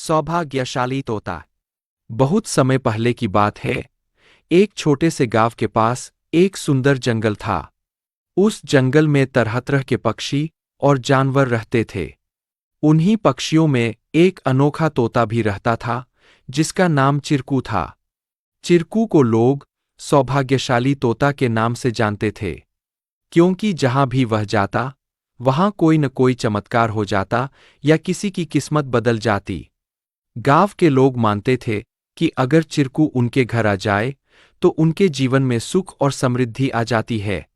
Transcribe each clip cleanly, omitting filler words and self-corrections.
सौभाग्यशाली तोता। बहुत समय पहले की बात है। एक छोटे से गांव के पास एक सुंदर जंगल था। उस जंगल में तरह तरह के पक्षी और जानवर रहते थे। उन्हीं पक्षियों में एक अनोखा तोता भी रहता था, जिसका नाम चिरकू था। चिरकू को लोग सौभाग्यशाली तोता के नाम से जानते थे, क्योंकि जहां भी वह जाता, वहां कोई न कोई चमत्कार हो जाता या किसी की किस्मत बदल जाती। गांव के लोग मानते थे कि अगर चिरकू उनके घर आ जाए तो उनके जीवन में सुख और समृद्धि आ जाती है।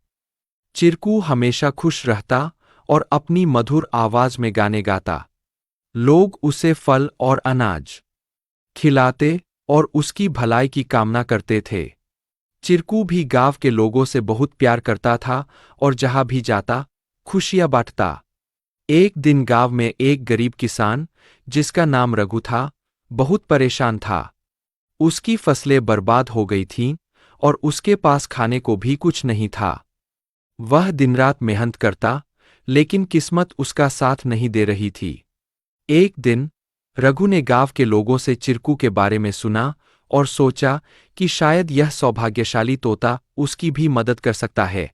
चिरकू हमेशा खुश रहता और अपनी मधुर आवाज में गाने गाता। लोग उसे फल और अनाज खिलाते और उसकी भलाई की कामना करते थे। चिरकू भी गांव के लोगों से बहुत प्यार करता था और जहां भी जाता, खुशियां बांटता। एक दिन गांव में एक गरीब किसान, जिसका नाम रघु था, बहुत परेशान था। उसकी फसलें बर्बाद हो गई थीं और उसके पास खाने को भी कुछ नहीं था। वह दिन-रात मेहनत करता, लेकिन किस्मत उसका साथ नहीं दे रही थी। एक दिन रघु ने गांव के लोगों से चिरकू के बारे में सुना और सोचा कि शायद यह सौभाग्यशाली तोता उसकी भी मदद कर सकता है।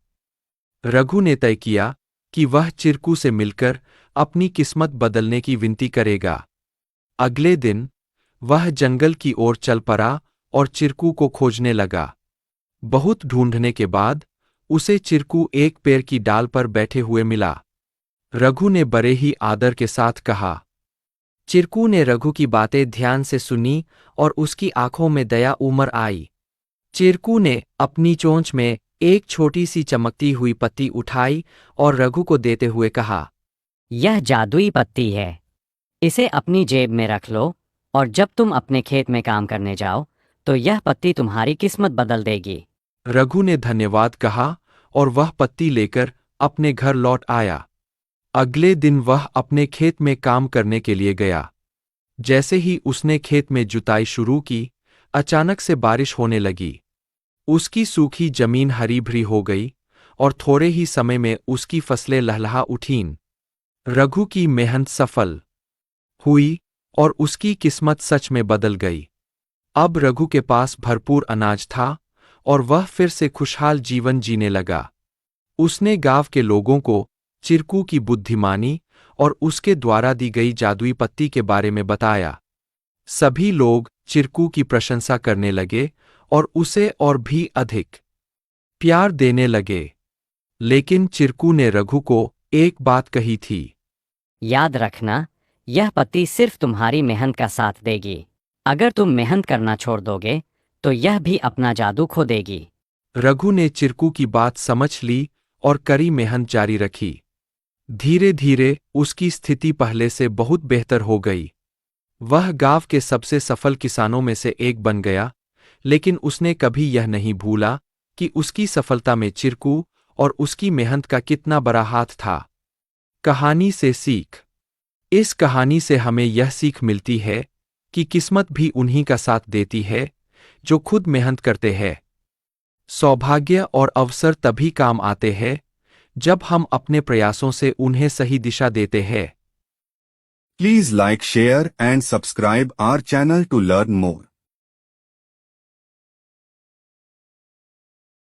रघु ने तय किया कि वह चिरकू से मिलकर अपनी किस्मत बदलने की विनती करेगा। अगले दिन वह जंगल की ओर चल पड़ा और चिरकू को खोजने लगा। बहुत ढूंढने के बाद उसे चिरकू एक पेड़ की डाल पर बैठे हुए मिला। रघु ने बड़े ही आदर के साथ कहा। चिरकू ने रघु की बातें ध्यान से सुनी और उसकी आंखों में दया उमड़ आई। चिरकू ने अपनी चोंच में एक छोटी सी चमकती हुई पत्ती उठाई और रघु को देते हुए कहा, यह जादुई पत्ती है। इसे अपनी जेब में रख लो और जब तुम अपने खेत में काम करने जाओ तो यह पत्ती तुम्हारी किस्मत बदल देगी। रघु ने धन्यवाद कहा और वह पत्ती लेकर अपने घर लौट आया। अगले दिन वह अपने खेत में काम करने के लिए गया। जैसे ही उसने खेत में जुताई शुरू की, अचानक से बारिश होने लगी। उसकी सूखी जमीन हरी भरी हो गई और थोड़े ही समय में उसकी फसलें लहलहा उठीं। रघु की मेहनत सफल हुई और उसकी किस्मत सच में बदल गई। अब रघु के पास भरपूर अनाज था और वह फिर से खुशहाल जीवन जीने लगा। उसने गांव के लोगों को चिरकू की बुद्धिमानी और उसके द्वारा दी गई जादुई पत्ती के बारे में बताया। सभी लोग चिरकू की प्रशंसा करने लगे और उसे और भी अधिक प्यार देने लगे। लेकिन चिरकू ने रघु को एक बात कही थी। याद रखना, यह पत्ती सिर्फ तुम्हारी मेहनत का साथ देगी। अगर तुम मेहनत करना छोड़ दोगे तो यह भी अपना जादू खो देगी। रघु ने चिरकू की बात समझ ली और कड़ी मेहनत जारी रखी। धीरे धीरे उसकी स्थिति पहले से बहुत बेहतर हो गई। वह गांव के सबसे सफल किसानों में से एक बन गया, लेकिन उसने कभी यह नहीं भूला कि उसकी सफलता में चिरकू और उसकी मेहनत का कितना बड़ा हाथ था। कहानी से सीख। इस कहानी से हमें यह सीख मिलती है कि किस्मत भी उन्हीं का साथ देती है जो खुद मेहनत करते हैं। सौभाग्य और अवसर तभी काम आते हैं जब हम अपने प्रयासों से उन्हें सही दिशा देते हैं। Please like, share and subscribe our channel to learn more.